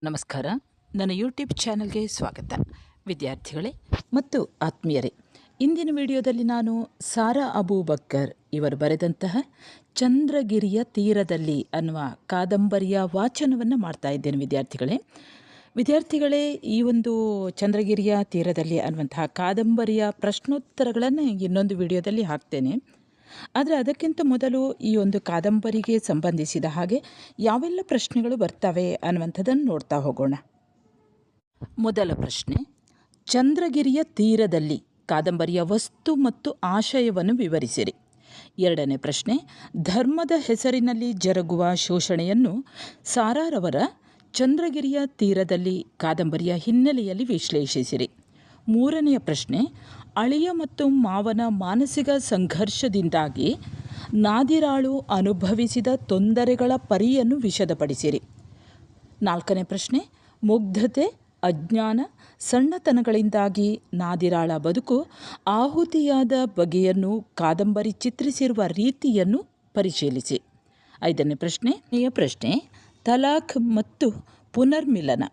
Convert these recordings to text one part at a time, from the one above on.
ನಮಸ್ಕಾರ. ನನ್ನ ಯೂಟ್ಯೂಬ್ ಚಾನಲ್ಗೆ ಸ್ವಾಗತ. ವಿದ್ಯಾರ್ಥಿಗಳೇ ಮತ್ತು ಆತ್ಮೀಯರೇ, ಇಂದಿನ ವಿಡಿಯೋದಲ್ಲಿ ನಾನು ಸಾರಾ ಅಬೂಬಕ್ಕರ್ ಇವರು ಬರೆದಂತಹ ಚಂದ್ರಗಿರಿಯ ತೀರದಲ್ಲಿ ಅನ್ನುವ ಕಾದಂಬರಿಯ ವಾಚನವನ್ನು ಮಾಡ್ತಾ ಇದ್ದೇನೆ. ವಿದ್ಯಾರ್ಥಿಗಳೇ, ಈ ಒಂದು ಚಂದ್ರಗಿರಿಯ ತೀರದಲ್ಲಿ ಅನ್ನುವಂತಹ ಕಾದಂಬರಿಯ ಪ್ರಶ್ನೋತ್ತರಗಳನ್ನು ಇನ್ನೊಂದು ವಿಡಿಯೋದಲ್ಲಿ ಹಾಕ್ತೇನೆ. ಆದರೆ ಅದಕ್ಕಿಂತ ಮೊದಲು ಈ ಒಂದು ಕಾದಂಬರಿಗೆ ಸಂಬಂಧಿಸಿದ ಹಾಗೆ ಯಾವೆಲ್ಲ ಪ್ರಶ್ನೆಗಳು ಬರ್ತವೆ ಅನ್ನುವಂಥದ್ದನ್ನು ನೋಡ್ತಾ ಹೋಗೋಣ. ಮೊದಲ ಪ್ರಶ್ನೆ, ಚಂದ್ರಗಿರಿಯ ತೀರದಲ್ಲಿ ಕಾದಂಬರಿಯ ವಸ್ತು ಮತ್ತು ಆಶಯವನ್ನು ವಿವರಿಸಿರಿ. ಎರಡನೇ ಪ್ರಶ್ನೆ, ಧರ್ಮದ ಹೆಸರಿನಲ್ಲಿ ಜರುಗುವ ಶೋಷಣೆಯನ್ನು ಸಾರಾರವರ ಚಂದ್ರಗಿರಿಯ ತೀರದಲ್ಲಿ ಕಾದಂಬರಿಯ ಹಿನ್ನೆಲೆಯಲ್ಲಿ ವಿಶ್ಲೇಷಿಸಿರಿ. ಮೂರನೆಯ ಪ್ರಶ್ನೆ, ಅಳಿಯ ಮತ್ತು ಮಾವನ ಮಾನಸಿಕ ಸಂಘರ್ಷದಿಂದಾಗಿ ನಾದಿರಾಳು ಅನುಭವಿಸಿದ ತೊಂದರೆಗಳ ಪರಿಯನ್ನು ವಿಶದಪಡಿಸಿರಿ. ನಾಲ್ಕನೇ ಪ್ರಶ್ನೆ, ಮುಗ್ಧತೆ, ಅಜ್ಞಾನ, ಸಣ್ಣತನಗಳಿಂದಾಗಿ ನಾದಿರಾಳ ಬದುಕು ಆಹುತಿಯಾದ ಬಗೆಯನ್ನು ಕಾದಂಬರಿ ಚಿತ್ರಿಸಿರುವ ರೀತಿಯನ್ನು ಪರಿಶೀಲಿಸಿ. ಐದನೇ ಪ್ರಶ್ನೆ, ತಲಾಖ್ ಮತ್ತು ಪುನರ್ಮಿಲನ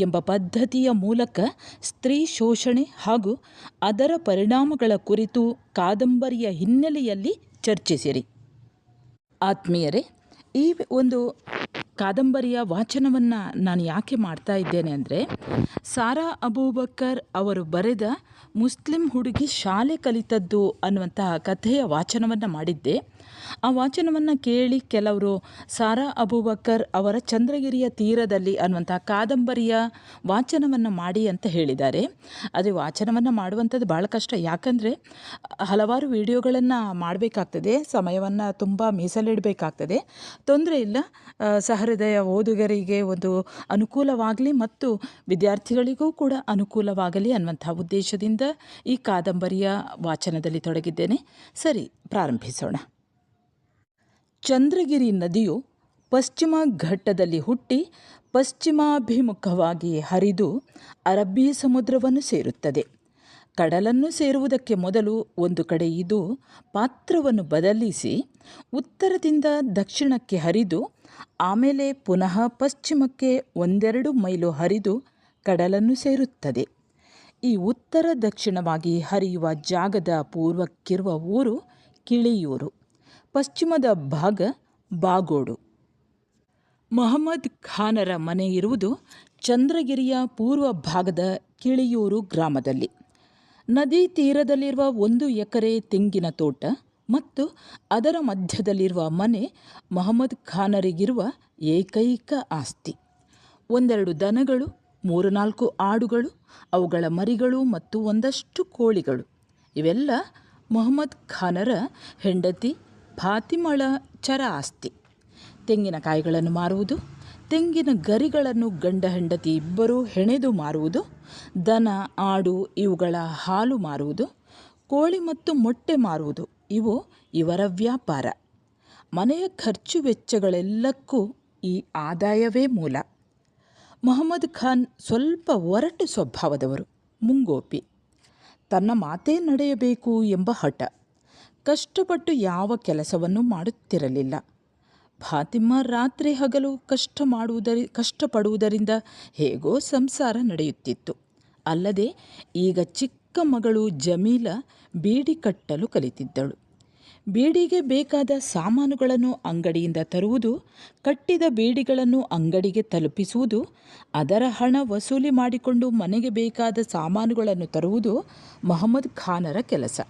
ಎಂಬ ಪದ್ಧತಿಯ ಮೂಲಕ ಸ್ತ್ರೀ ಶೋಷಣೆ ಹಾಗೂ ಅದರ ಪರಿಣಾಮಗಳ ಕುರಿತು ಕಾದಂಬರಿಯ ಹಿನ್ನೆಲೆಯಲ್ಲಿ ಚರ್ಚಿಸಿರಿ. ಆತ್ಮೀಯರೇ, ಈ ಒಂದು ಕಾದಂಬರಿಯ ವಾಚನವನ್ನು ನಾನು ಯಾಕೆ ಮಾಡ್ತಾ ಇದ್ದೇನೆ ಅಂದರೆ, ಸಾರಾ ಅಬೂಬಕ್ಕರ್ ಅವರು ಬರೆದ ಮುಸ್ಲಿಂ ಹುಡುಗಿ ಶಾಲೆ ಕಲಿತದ್ದು ಅನ್ನುವಂತಹ ಕಥೆಯ ವಾಚನವನ್ನು ಮಾಡಿದ್ದೆ. ಆ ವಾಚನವನ್ನು ಕೇಳಿ ಕೆಲವರು ಸಾರಾ ಅಬೂಬಕ್ಕರ್ ಅವರ ಚಂದ್ರಗಿರಿಯ ತೀರದಲ್ಲಿ ಅನ್ನುವಂತಹ ಕಾದಂಬರಿಯ ವಾಚನವನ್ನು ಮಾಡಿ ಅಂತ ಹೇಳಿದ್ದಾರೆ. ಅದೇ ವಾಚನವನ್ನು ಮಾಡುವಂಥದ್ದು ಭಾಳ ಕಷ್ಟ. ಯಾಕಂದರೆ ಹಲವಾರು ವಿಡಿಯೋಗಳನ್ನು ಮಾಡಬೇಕಾಗ್ತದೆ, ಸಮಯವನ್ನು ತುಂಬ ಮೀಸಲಿಡಬೇಕಾಗ್ತದೆ. ತೊಂದರೆ ಇಲ್ಲ, ಸಹೃದಯ ಓದುಗರಿಗೆ ಒಂದು ಅನುಕೂಲವಾಗಲಿ ಮತ್ತು ವಿದ್ಯಾರ್ಥಿಗಳಿಗೂ ಕೂಡ ಅನುಕೂಲವಾಗಲಿ ಅನ್ನುವಂಥ ಉದ್ದೇಶದಿಂದ ಈ ಕಾದಂಬರಿಯ ವಾಚನದಲ್ಲಿ ತೊಡಗಿದ್ದೇನೆ. ಸರಿ, ಪ್ರಾರಂಭಿಸೋಣ. ಚಂದ್ರಗಿರಿ ನದಿಯು ಪಶ್ಚಿಮ ಘಟ್ಟದಲ್ಲಿ ಹುಟ್ಟಿ ಪಶ್ಚಿಮಾಭಿಮುಖವಾಗಿ ಹರಿದು ಅರಬ್ಬಿ ಸಮುದ್ರವನ್ನು ಸೇರುತ್ತದೆ. ಕಡಲನ್ನು ಸೇರುವುದಕ್ಕೆ ಮೊದಲು ಒಂದು ಕಡೆ ಇದು ಪಾತ್ರವನ್ನು ಬದಲಿಸಿ ಉತ್ತರದಿಂದ ದಕ್ಷಿಣಕ್ಕೆ ಹರಿದು ಆಮೇಲೆ ಪುನಃ ಪಶ್ಚಿಮಕ್ಕೆ 1-2 ಮೈಲು ಹರಿದು ಕಡಲನ್ನು ಸೇರುತ್ತದೆ. ಈ ಉತ್ತರ ದಕ್ಷಿಣವಾಗಿ ಹರಿಯುವ ಜಾಗದ ಪೂರ್ವಕ್ಕಿರುವ ಊರು ಕಿಳಿಯೂರು, ಪಶ್ಚಿಮದ ಭಾಗ ಬಾಗೋಡು. ಮೊಹಮ್ಮದ್ ಖಾನರ ಮನೆ ಇರುವುದು ಚಂದ್ರಗಿರಿಯ ಪೂರ್ವ ಭಾಗದ ಕಿಳಿಯೂರು ಗ್ರಾಮದಲ್ಲಿ. ನದಿ ತೀರದಲ್ಲಿರುವ 1 ಎಕರೆ ತೆಂಗಿನ ತೋಟ ಮತ್ತು ಅದರ ಮಧ್ಯದಲ್ಲಿರುವ ಮನೆ ಮೊಹಮ್ಮದ್ ಖಾನರಿಗಿರುವ ಏಕೈಕ ಆಸ್ತಿ. 1-2 ದನಗಳು, 3-4 ಆಡುಗಳು, ಅವುಗಳ ಮರಿಗಳು ಮತ್ತು ಒಂದಷ್ಟು ಕೋಳಿಗಳು. ಇವೆಲ್ಲ ಮೊಹಮ್ಮದ್ ಖಾನರ ಹೆಂಡತಿ ಫಾತಿಮಳ ಚರ ಆಸ್ತಿ. ತೆಂಗಿನಕಾಯಿಗಳನ್ನು ಮಾರುವುದು, ತೆಂಗಿನ ಗರಿಗಳನ್ನು ಗಂಡ ಹೆಂಡತಿ ಇಬ್ಬರೂ ಹೆಣೆದು ಮಾರುವುದು, ದನ, ಆಡು ಇವುಗಳ ಹಾಲು ಮಾರುವುದು, ಕೋಳಿ ಮತ್ತು ಮೊಟ್ಟೆ ಮಾರುವುದು ಇವು ಇವರ ವ್ಯಾಪಾರ. ಮನೆಯ ಖರ್ಚು ವೆಚ್ಚಗಳೆಲ್ಲಕ್ಕೂ ಈ ಆದಾಯವೇ ಮೂಲ. ಮೊಹಮ್ಮದ್ ಖಾನ್ ಸ್ವಲ್ಪ ಒರಟು ಸ್ವಭಾವದವರು, ಮುಂಗೋಪಿ. ತನ್ನ ಮಾತೇ ನಡೆಯಬೇಕು ಎಂಬ ಹಠ. ಕಷ್ಟಪಟ್ಟು ಯಾವ ಕೆಲಸವನ್ನು ಮಾಡುತ್ತಿರಲಿಲ್ಲ. ಫಾತಿಮಾ ರಾತ್ರಿ ಹಗಲು ಕಷ್ಟಪಡುವುದರಿಂದ ಹೇಗೋ ಸಂಸಾರ ನಡೆಯುತ್ತಿತ್ತು. ಅಲ್ಲದೆ ಈಗ ಚಿಕ್ಕ ಮಗಳು ಜಮೀಲ ಬೀಡಿ ಕಟ್ಟಲು ಕಲಿತಿದ್ದಳು. ಬೀಡಿಗೆ ಬೇಕಾದ ಸಾಮಾನುಗಳನ್ನು ಅಂಗಡಿಯಿಂದ ತರುವುದು, ಕಟ್ಟಿದ ಬೀಡಿಗಳನ್ನು ಅಂಗಡಿಗೆ ತಲುಪಿಸುವುದು, ಅದರ ಹಣ ವಸೂಲಿ ಮಾಡಿಕೊಂಡು ಮನೆಗೆ ಬೇಕಾದ ಸಾಮಾನುಗಳನ್ನು ತರುವುದು ಮೊಹಮ್ಮದ್ ಖಾನರ ಕೆಲಸ.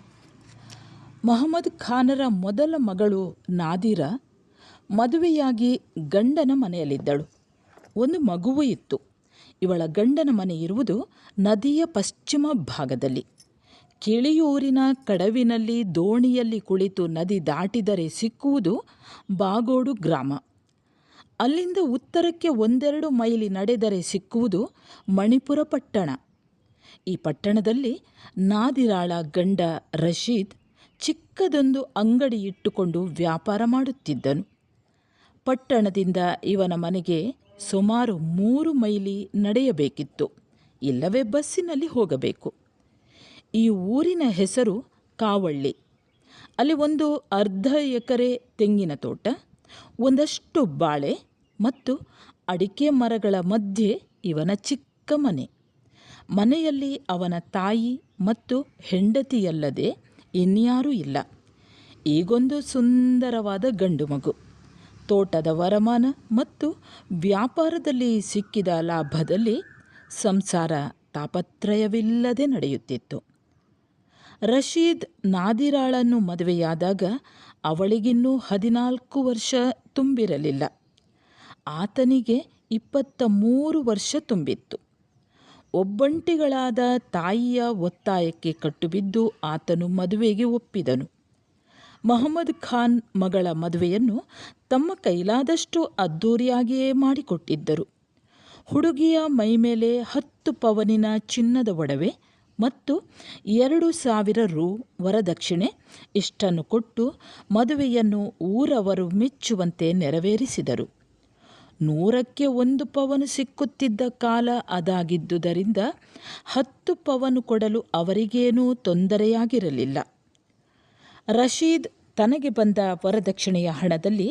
ಮೊಹಮ್ಮದ್ ಖಾನರ ಮೊದಲ ಮಗಳು ನಾದಿರ ಮದುವೆಯಾಗಿ ಗಂಡನ ಮನೆಯಲ್ಲಿದ್ದಳು. ಒಂದು ಮಗುವೂ ಇತ್ತು. ಇವಳ ಗಂಡನ ಮನೆ ಇರುವುದು ನದಿಯ ಪಶ್ಚಿಮ ಭಾಗದಲ್ಲಿ. ಕಿಳಿಯೂರಿನ ಕಡವಿನಲ್ಲಿ ದೋಣಿಯಲ್ಲಿ ಕುಳಿತು ನದಿ ದಾಟಿದರೆ ಸಿಕ್ಕುವುದು ಬಾಗೋಡು ಗ್ರಾಮ. ಅಲ್ಲಿಂದ ಉತ್ತರಕ್ಕೆ 1-2 ಮೈಲಿ ನಡೆದರೆ ಸಿಕ್ಕುವುದು ಮಣಿಪುರ ಪಟ್ಟಣ. ಈ ಪಟ್ಟಣದಲ್ಲಿ ನಾದಿರಾಳ ಗಂಡ ರಶೀದ್ ಚಿಕ್ಕದೊಂದು ಅಂಗಡಿ ಇಟ್ಟುಕೊಂಡು ವ್ಯಾಪಾರ ಮಾಡುತ್ತಿದ್ದನು. ಪಟ್ಟಣದಿಂದ ಇವನ ಮನೆಗೆ ಸುಮಾರು 3 ಮೈಲಿ ನಡೆಯಬೇಕಿತ್ತು, ಇಲ್ಲವೇ ಬಸ್ಸಿನಲ್ಲಿ ಹೋಗಬೇಕು. ಈ ಊರಿನ ಹೆಸರು ಕಾವಳ್ಳಿ. ಅಲ್ಲಿ 1 ಎಕರೆ ತೆಂಗಿನ ತೋಟ, ಒಂದಷ್ಟು ಬಾಳೆ ಮತ್ತು ಅಡಿಕೆ ಮರಗಳ ಮಧ್ಯೆ ಇವನ ಚಿಕ್ಕ ಮನೆ. ಮನೆಯಲ್ಲಿ ಅವನ ತಾಯಿ ಮತ್ತು ಹೆಂಡತಿಯಲ್ಲದೆ ಇನ್ಯಾರೂ ಇಲ್ಲ. ಈಗೊಂದು ಸುಂದರವಾದ ಗಂಡು ಮಗು. ತೋಟದ ವರಮಾನ ಮತ್ತು ವ್ಯಾಪಾರದಲ್ಲಿ ಸಿಕ್ಕಿದ ಲಾಭದಲ್ಲಿ ಸಂಸಾರ ತಾಪತ್ರಯವಿಲ್ಲದೆ ನಡೆಯುತ್ತಿತ್ತು. ರಶೀದ್ ನಾದಿರಾಳನ್ನು ಮದುವೆಯಾದಾಗ ಅವಳಿಗಿನ್ನೂ 14 ವರ್ಷ ತುಂಬಿರಲಿಲ್ಲ. ಆತನಿಗೆ 23 ವರ್ಷ ತುಂಬಿತ್ತು. ಒಬ್ಬಂಟಿಗಳಾದ ತಾಯಿಯ ಒತ್ತಾಯಕ್ಕೆ ಕಟ್ಟುಬಿದ್ದು ಆತನು ಮದುವೆಗೆ ಒಪ್ಪಿದನು. ಮಹಮ್ಮದ್ ಖಾನ್ ಮಗಳ ಮದುವೆಯನ್ನು ತಮ್ಮ ಕೈಲಾದಷ್ಟು ಅದ್ದೂರಿಯಾಗಿಯೇ ಮಾಡಿಕೊಟ್ಟಿದ್ದರು. ಹುಡುಗಿಯ ಮೈಮೇಲೆ 10 ಪವನಿನ ಚಿನ್ನದ ಒಡವೆ ಮತ್ತು 2,000 ರೂ ವರದಕ್ಷಿಣೆ ಇಷ್ಟನ್ನು ಕೊಟ್ಟು ಮದುವೆಯನ್ನು ಊರವರು ಮೆಚ್ಚುವಂತೆ ನೆರವೇರಿಸಿದರು. 100ಕ್ಕೆ 1 ಪವನು ಸಿಕ್ಕುತ್ತಿದ್ದ ಕಾಲ ಅದಾಗಿದ್ದುದರಿಂದ 10 ಪವನು ಕೊಡಲು ಅವರಿಗೇನೂ ತೊಂದರೆಯಾಗಿರಲಿಲ್ಲ. ರಶೀದ್ ತನಗೆ ಬಂದ ವರದಕ್ಷಿಣೆಯ ಹಣದಲ್ಲಿ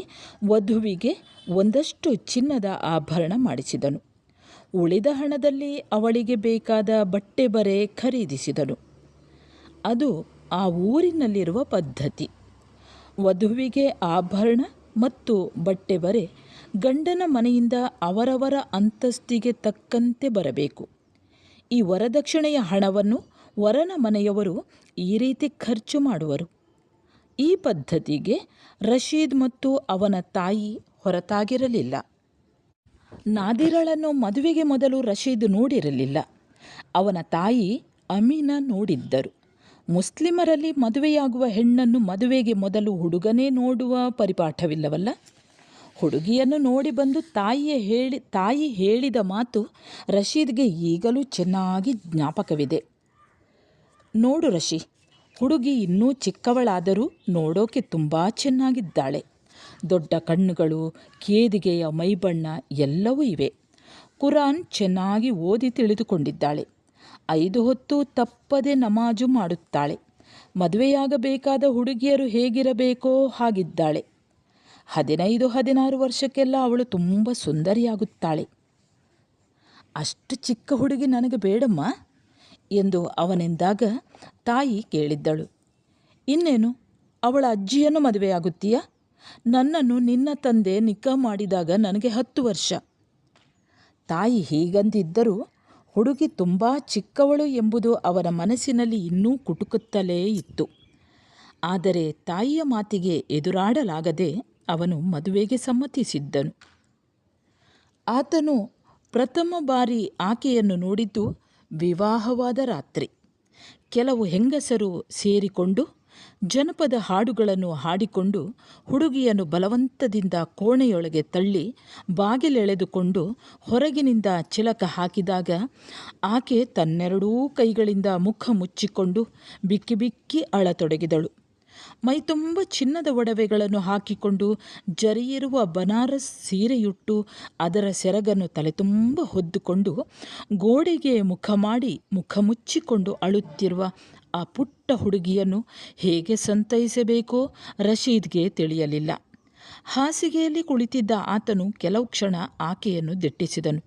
ವಧುವಿಗೆ ಒಂದಷ್ಟು ಚಿನ್ನದ ಆಭರಣ ಮಾಡಿಸಿದನು. ಉಳಿದ ಹಣದಲ್ಲಿ ಅವಳಿಗೆ ಬೇಕಾದ ಬಟ್ಟೆ ಬರೆ ಖರೀದಿಸಿದನು. ಅದು ಆ ಊರಿನಲ್ಲಿರುವ ಪದ್ಧತಿ. ವಧುವಿಗೆ ಆಭರಣ ಮತ್ತು ಬಟ್ಟೆ ಬರೆ ಗಂಡನ ಮನೆಯಿಂದ ಅವರವರ ಅಂತಸ್ತಿಗೆ ತಕ್ಕಂತೆ ಬರಬೇಕು. ಈ ವರದಕ್ಷಿಣೆಯ ಹಣವನ್ನು ವರನ ಮನೆಯವರು ಈ ರೀತಿ ಖರ್ಚು ಮಾಡುವರು. ಈ ಪದ್ಧತಿಗೆ ರಶೀದ್ ಮತ್ತು ಅವನ ತಾಯಿ ಹೊರತಾಗಿರಲಿಲ್ಲ. ನಾದಿರಳನ್ನು ಮದುವೆಗೆ ಮೊದಲು ರಶೀದ್ ನೋಡಿರಲಿಲ್ಲ. ಅವನ ತಾಯಿ ಅಮೀನಾ ನೋಡಿದ್ದರು. ಮುಸ್ಲಿಮರಲ್ಲಿ ಮದುವೆಯಾಗುವ ಹೆಣ್ಣನ್ನು ಮದುವೆಗೆ ಮೊದಲು ಹುಡುಗನೇ ನೋಡುವ ಪರಿಪಾಠವಿಲ್ಲವಲ್ಲ. ಹುಡುಗಿಯನ್ನು ನೋಡಿ ಬಂದು ತಾಯಿ ಹೇಳಿದ ಮಾತು ರಶೀದ್ಗೆ ಈಗಲೂ ಚೆನ್ನಾಗಿ ಜ್ಞಾಪಕವಿದೆ. ನೋಡು ರಶಿ, ಹುಡುಗಿ ಇನ್ನೂ ಚಿಕ್ಕವಳಾದರೂ ನೋಡೋಕೆ ತುಂಬ ಚೆನ್ನಾಗಿದ್ದಾಳೆ. ದೊಡ್ಡ ಕಣ್ಣುಗಳು, ಕೇದಿಗೆಯ ಮೈಬಣ್ಣ ಎಲ್ಲವೂ ಇವೆ. ಕುರಾನ್ ಚೆನ್ನಾಗಿ ಓದಿ ತಿಳಿದುಕೊಂಡಿದ್ದಾಳೆ. 5 ಹೊತ್ತು ತಪ್ಪದೆ ನಮಾಜು ಮಾಡುತ್ತಾಳೆ. ಮದುವೆಯಾಗಬೇಕಾದ ಹುಡುಗಿಯರು ಹೇಗಿರಬೇಕೋ ಹಾಗಿದ್ದಾಳೆ. 15-16 ವರ್ಷಕ್ಕೆಲ್ಲ ಅವಳು ತುಂಬ ಸುಂದರಿಯಾಗುತ್ತಾಳೆ. ಅಷ್ಟು ಚಿಕ್ಕ ಹುಡುಗಿ ನನಗೆ ಬೇಡಮ್ಮ ಎಂದು ಅವನೆಂದಾಗ ತಾಯಿ ಕೇಳಿದ್ದಳು, ಇನ್ನೇನು ಅವಳ ಅಜ್ಜಿಯನ್ನು ಮದುವೆಯಾಗುತ್ತೀಯಾ? ನನ್ನನ್ನು ನಿನ್ನ ತಂದೆ ನಿಕ್ಕಾ ಮಾಡಿದಾಗ ನನಗೆ 10 ವರ್ಷ. ತಾಯಿ ಹೀಗಂದಿದ್ದರೂ ಹುಡುಗಿ ತುಂಬ ಚಿಕ್ಕವಳು ಎಂಬುದು ಅವನ ಮನಸ್ಸಿನಲ್ಲಿ ಇನ್ನೂ ಕುಟುಕುತ್ತಲೇ ಇತ್ತು. ಆದರೆ ತಾಯಿಯ ಮಾತಿಗೆ ಎದುರಾಡಲಾಗದೆ ಅವನು ಮದುವೆಗೆ ಸಮ್ಮತಿಸಿದ್ದನು. ಆತನು ಪ್ರಥಮ ಬಾರಿ ಆಕೆಯನ್ನು ನೋಡಿದ್ದು ವಿವಾಹವಾದ ರಾತ್ರಿ. ಕೆಲವು ಹೆಂಗಸರು ಸೇರಿಕೊಂಡು ಜನಪದ ಹಾಡುಗಳನ್ನು ಹಾಡಿಕೊಂಡು ಹುಡುಗಿಯನ್ನು ಬಲವಂತದಿಂದ ಕೋಣೆಯೊಳಗೆ ತಳ್ಳಿ ಬಾಗಿಲೆಳೆದುಕೊಂಡು ಹೊರಗಿನಿಂದ ಚಿಲಕ ಹಾಕಿದಾಗ ಆಕೆ ತನ್ನೆರಡೂ ಕೈಗಳಿಂದ ಮುಖ ಮುಚ್ಚಿಕೊಂಡು ಬಿಕ್ಕಿ ಬಿಕ್ಕಿ ಅಳತೊಡಗಿದಳು. ಮೈತುಂಬ ಚಿನ್ನದ ಒಡವೆಗಳನ್ನು ಹಾಕಿಕೊಂಡು ಜರಿಯಿರುವ ಬನಾರಸ್ ಸೀರೆಯುಟ್ಟು ಅದರ ಸೆರಗನ್ನು ತಲೆ ತುಂಬ ಹೊದ್ದುಕೊಂಡು ಗೋಡೆಗೆ ಮುಖ ಮಾಡಿ ಮುಖ ಮುಚ್ಚಿಕೊಂಡು ಅಳುತ್ತಿರುವ ಆ ಪುಟ್ಟ ಹುಡುಗಿಯನ್ನು ಹೇಗೆ ಸಂತೈಸಬೇಕೋ ರಶೀದ್ಗೆ ತಿಳಿಯಲಿಲ್ಲ. ಹಾಸಿಗೆಯಲ್ಲಿ ಕುಳಿತಿದ್ದ ಆತನು ಕೆಲವು ಕ್ಷಣ ಆಕೆಯನ್ನು ದಿಟ್ಟಿಸಿದನು.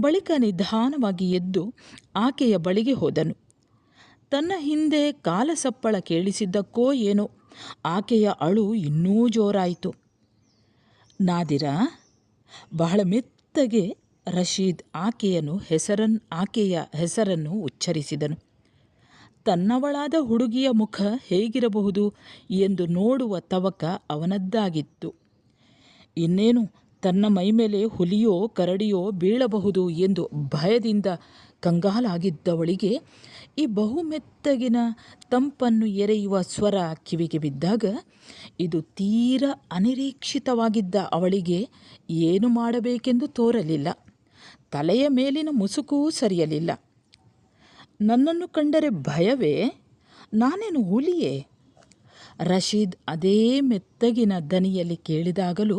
ಬಳಿಕ ನಿಧಾನವಾಗಿ ಎದ್ದು ಆಕೆಯ ಬಳಿಗೆ ಹೋದನು. ತನ್ನ ಹಿಂದೆ ಕಾಲಸಪ್ಪಳ ಕೇಳಿಸಿದ್ದಕ್ಕೋ ಏನೋ ಆಕೆಯ ಅಳು ಇನ್ನೂ ಜೋರಾಯಿತು. ನಾದಿರ, ಬಹಳ ಮೆತ್ತಗೆ ರಶೀದ್ ಆಕೆಯ ಹೆಸರನ್ನು ಉಚ್ಚರಿಸಿದನು. ತನ್ನವಳಾದ ಹುಡುಗಿಯ ಮುಖ ಹೇಗಿರಬಹುದು ಎಂದು ನೋಡುವ ತವಕ ಅವನದ್ದಾಗಿತ್ತು. ಇನ್ನೇನು ತನ್ನ ಮೈಮೇಲೆ ಹುಲಿಯೋ ಕರಡಿಯೋ ಬೀಳಬಹುದು ಎಂದು ಭಯದಿಂದ ಕಂಗಾಲಾಗಿದ್ದವಳಿಗೆ ಈ ಬಹುಮೆತ್ತಗಿನ ತಂಪನ್ನು ಎರೆಯುವ ಸ್ವರ ಕಿವಿಗೆ ಬಿದ್ದಾಗ ಇದು ತೀರ ಅನಿರೀಕ್ಷಿತವಾಗಿದ್ದ ಅವಳಿಗೆ ಏನು ಮಾಡಬೇಕೆಂದು ತೋರಲಿಲ್ಲ. ತಲೆಯ ಮೇಲಿನ ಮುಸುಕೂ ಸರಿಯಲಿಲ್ಲ. ನನ್ನನ್ನು ಕಂಡರೆ ಭಯವೇ? ನಾನೇನು ಹುಲಿಯೇ? ರಶೀದ್ ಅದೇ ಮೆತ್ತಗಿನ ದನಿಯಲ್ಲಿ ಕೇಳಿದಾಗಲೂ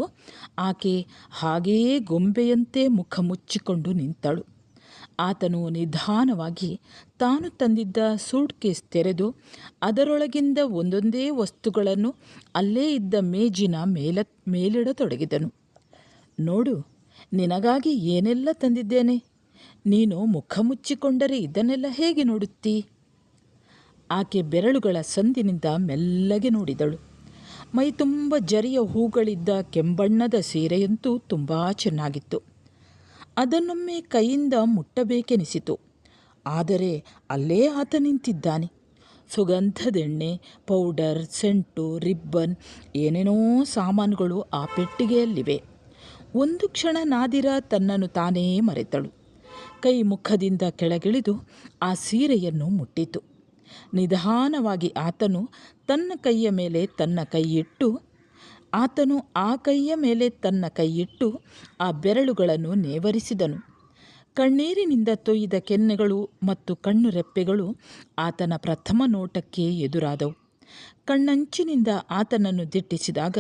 ಆಕೆ ಹಾಗೇ ಗೊಂಬೆಯಂತೆ ಮುಖ ಮುಚ್ಚಿಕೊಂಡು ನಿಂತಳು. ಆತನು ನಿಧಾನವಾಗಿ ತಾನು ತಂದಿದ್ದ ಸೂಟ್ಕೇಸ್ ತೆರೆದು ಅದರೊಳಗಿಂದ ಒಂದೊಂದೇ ವಸ್ತುಗಳನ್ನು ಅಲ್ಲೇ ಇದ್ದ ಮೇಜಿನ ಮೇಲಿಡತೊಡಗಿದನು. ನೋಡು, ನಿನಗಾಗಿ ಏನೆಲ್ಲ ತಂದಿದ್ದೇನೆ ನೀನು ಮುಖ ಮುಚ್ಚಿಕೊಂಡರೆ ಇದನ್ನೆಲ್ಲ ಹೇಗೆ ನೋಡುತ್ತೀ? ಆಕೆ ಬೆರಳುಗಳ ಸಂದಿನಿಂದ ಮೆಲ್ಲಗೆ ನೋಡಿದಳು. ಮೈ ತುಂಬ ಜರಿಯ ಹೂಗಳಿದ್ದ ಕೆಂಬಣ್ಣದ ಸೀರೆಯಂತೂ ತುಂಬ ಚೆನ್ನಾಗಿತ್ತು. ಅದನ್ನೊಮ್ಮೆ ಕೈಯಿಂದ ಮುಟ್ಟಬೇಕೆನಿಸಿತು. ಆದರೆ ಅಲ್ಲೇ ಆತ ನಿಂತಿದ್ದಾನೆ. ಸುಗಂಧದೆಣ್ಣೆ, ಪೌಡರ್, ಸೆಂಟು, ರಿಬ್ಬನ್, ಏನೇನೋ ಸಾಮಾನುಗಳು ಆ ಪೆಟ್ಟಿಗೆಯಲ್ಲಿವೆ. ಒಂದು ಕ್ಷಣ ನಾದಿರಾ ತನ್ನನ್ನು ತಾನೇ ಮರೆತಳು. ಕೈ ಮುಖದಿಂದ ಕೆಳಗಿಳಿದು ಆ ಸೀರೆಯನ್ನು ಮುಟ್ಟಿತು. ನಿಧಾನವಾಗಿ ಆತನು ತನ್ನ ಕೈಯ ಮೇಲೆ ತನ್ನ ಕೈ ಇಟ್ಟು ಆ ಬೆರಳುಗಳನ್ನು ನೇವರಿಸಿದನು. ಕಣ್ಣೀರಿನಿಂದ ತೊಯ್ದ ಕೆನ್ನೆಗಳು ಮತ್ತು ಕಣ್ಣು ರೆಪ್ಪೆಗಳು ಆತನ ಪ್ರಥಮ ನೋಟಕ್ಕೆ ಎದುರಾದವು. ಕಣ್ಣಂಚಿನಿಂದ ಆತನನ್ನು ದಿಟ್ಟಿಸಿದಾಗ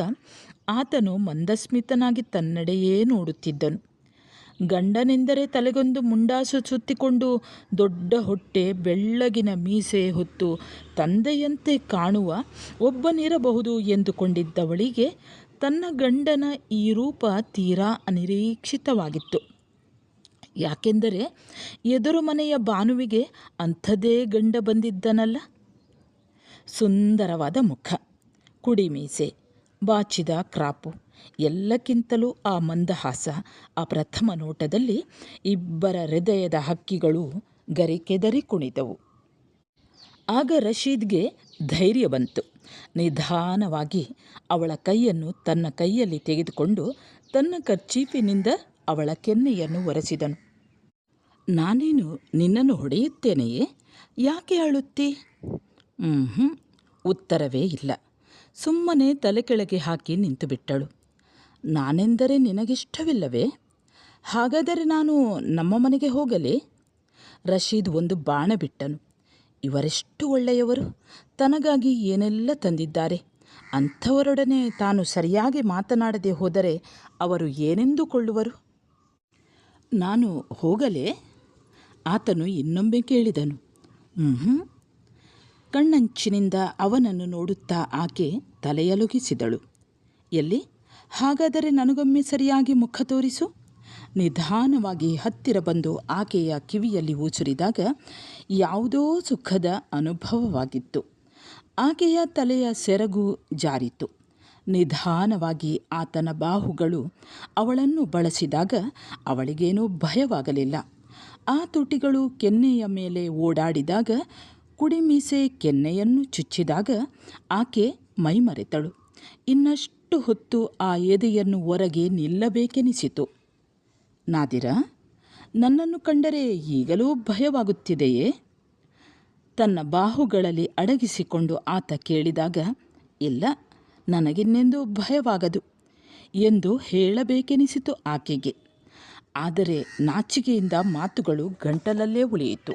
ಆತನು ಮಂದಸ್ಮಿತನಾಗಿ ತನ್ನೆಡೆಯೇ ನೋಡುತ್ತಿದ್ದನು. ಗಂಡನೆಂದರೆ ತಲೆಗೊಂದು ಮುಂಡಾಸು ಸುತ್ತಿಕೊಂಡು ದೊಡ್ಡ ಹೊಟ್ಟೆ, ಬೆಳ್ಳಗಿನ ಮೀಸೆ ಹೊತ್ತು ತಂದೆಯಂತೆ ಕಾಣುವ ಒಬ್ಬನಿರಬಹುದು ಎಂದುಕೊಂಡಿದ್ದವಳಿಗೆ ತನ್ನ ಗಂಡನ ಈ ರೂಪ ತೀರಾ ಅನಿರೀಕ್ಷಿತವಾಗಿತ್ತು. ಯಾಕೆಂದರೆ ಎದುರು ಮನೆಯ ಭಾನುವಿಗೆ ಅಂಥದೇ ಗಂಡ ಬಂದಿದ್ದನಲ್ಲ. ಸುಂದರವಾದ ಮುಖ, ಕುಡಿ ಮೀಸೆ, ಬಾಚಿದ ಕ್ರಾಪು, ಎಲ್ಲಕ್ಕಿಂತಲೂ ಆ ಮಂದಹಾಸ. ಆ ಪ್ರಥಮ ನೋಟದಲ್ಲಿ ಇಬ್ಬರ ಹೃದಯದ ಹಕ್ಕಿಗಳು ಗರಿಕೆದರಿ ಕುಣಿದವು. ಆಗ ರಶೀದ್ಗೆ ಧೈರ್ಯ ಬಂತು. ನಿಧಾನವಾಗಿ ಅವಳ ಕೈಯನ್ನು ತನ್ನ ಕೈಯಲ್ಲಿ ತೆಗೆದುಕೊಂಡು ತನ್ನ ಕರ್ಚೀಫಿನಿಂದ ಅವಳ ಕೆನ್ನೆಯನ್ನು ಒರೆಸಿದನು. ನಾನೇನು ನಿನ್ನನ್ನು ಹೊಡೆಯುತ್ತೇನೆಯೇ? ಯಾಕೆ ಅಳುತ್ತಿ? ಉತ್ತರವೇ ಇಲ್ಲ. ಸುಮ್ಮನೆ ತಲೆ ಕೆಳಗೆ ಹಾಕಿ ನಿಂತುಬಿಟ್ಟಳು. ನಾನೆಂದರೆ ನಿನಗಿಷ್ಟವಿಲ್ಲವೇ? ಹಾಗಾದರೆ ನಾನು ನಮ್ಮ ಮನೆಗೆ ಹೋಗಲೇ? ರಶೀದ್ ಒಂದು ಬಾಣ ಬಿಟ್ಟನು. ಇವರೆಷ್ಟು ಒಳ್ಳೆಯವರು, ತನಗಾಗಿ ಏನೆಲ್ಲ ತಂದಿದ್ದಾರೆ. ಅಂಥವರೊಡನೆ ತಾನು ಸರಿಯಾಗಿ ಮಾತನಾಡದೆ ಹೋದರೆ ಅವರು ಏನೆಂದುಕೊಳ್ಳುವರು? ನಾನು ಹೋಗಲೇ? ಆತನು ಇನ್ನೊಮ್ಮೆ ಕೇಳಿದನು. ಕಣ್ಣಂಚಿನಿಂದ ಅವನನ್ನು ನೋಡುತ್ತಾ ಆಕೆ ತಲೆಯಲುಗಿಸಿದಳು. ಎಲ್ಲಿ? ಹಾಗಾದರೆ ನನಗೊಮ್ಮೆ ಸರಿಯಾಗಿ ಮುಖ ತೋರಿಸು. ನಿಧಾನವಾಗಿ ಹತ್ತಿರ ಬಂದು ಆಕೆಯ ಕಿವಿಯಲ್ಲಿ ಉಸುರಿದಾಗ ಯಾವುದೋ ಸುಖದ ಅನುಭವವಾಗಿತ್ತು. ಆಕೆಯ ತಲೆಯ ಸೆರಗು ಜಾರಿತು. ನಿಧಾನವಾಗಿ ಆತನ ಬಾಹುಗಳು ಅವಳನ್ನು ಬಳಸಿದಾಗ ಅವಳಿಗೇನೂ ಭಯವಾಗಲಿಲ್ಲ. ಆ ತುಟಿಗಳು ಕೆನ್ನೆಯ ಮೇಲೆ ಓಡಾಡಿದಾಗ, ಕುಡಿಮೀಸೆ ಕೆನ್ನೆಯನ್ನು ಚುಚ್ಚಿದಾಗ ಆಕೆ ಮೈಮರೆತಳು. ಇನ್ನಷ್ಟು ಹೊತ್ತು ಆ ಎದೆಯನ್ನು ಹೊರಗೆ ನಿಲ್ಲಬೇಕೆನಿಸಿತು. ನಾದಿರಾ, ನನ್ನನ್ನು ಕಂಡರೆ ಈಗಲೂ ಭಯವಾಗುತ್ತಿದೆಯೇ? ತನ್ನ ಬಾಹುಗಳಲ್ಲಿ ಅಡಗಿಸಿಕೊಂಡು ಆತ ಕೇಳಿದಾಗ, ಇಲ್ಲ, ನನಗಿನ್ನೆಂದೂ ಭಯವಾಗದು ಎಂದು ಹೇಳಬೇಕೆನಿಸಿತು ಆಕೆಗೆ. ಆದರೆ ನಾಚಿಕೆಯಿಂದ ಮಾತುಗಳು ಗಂಟಲಲ್ಲೇ ಉಳಿಯಿತು.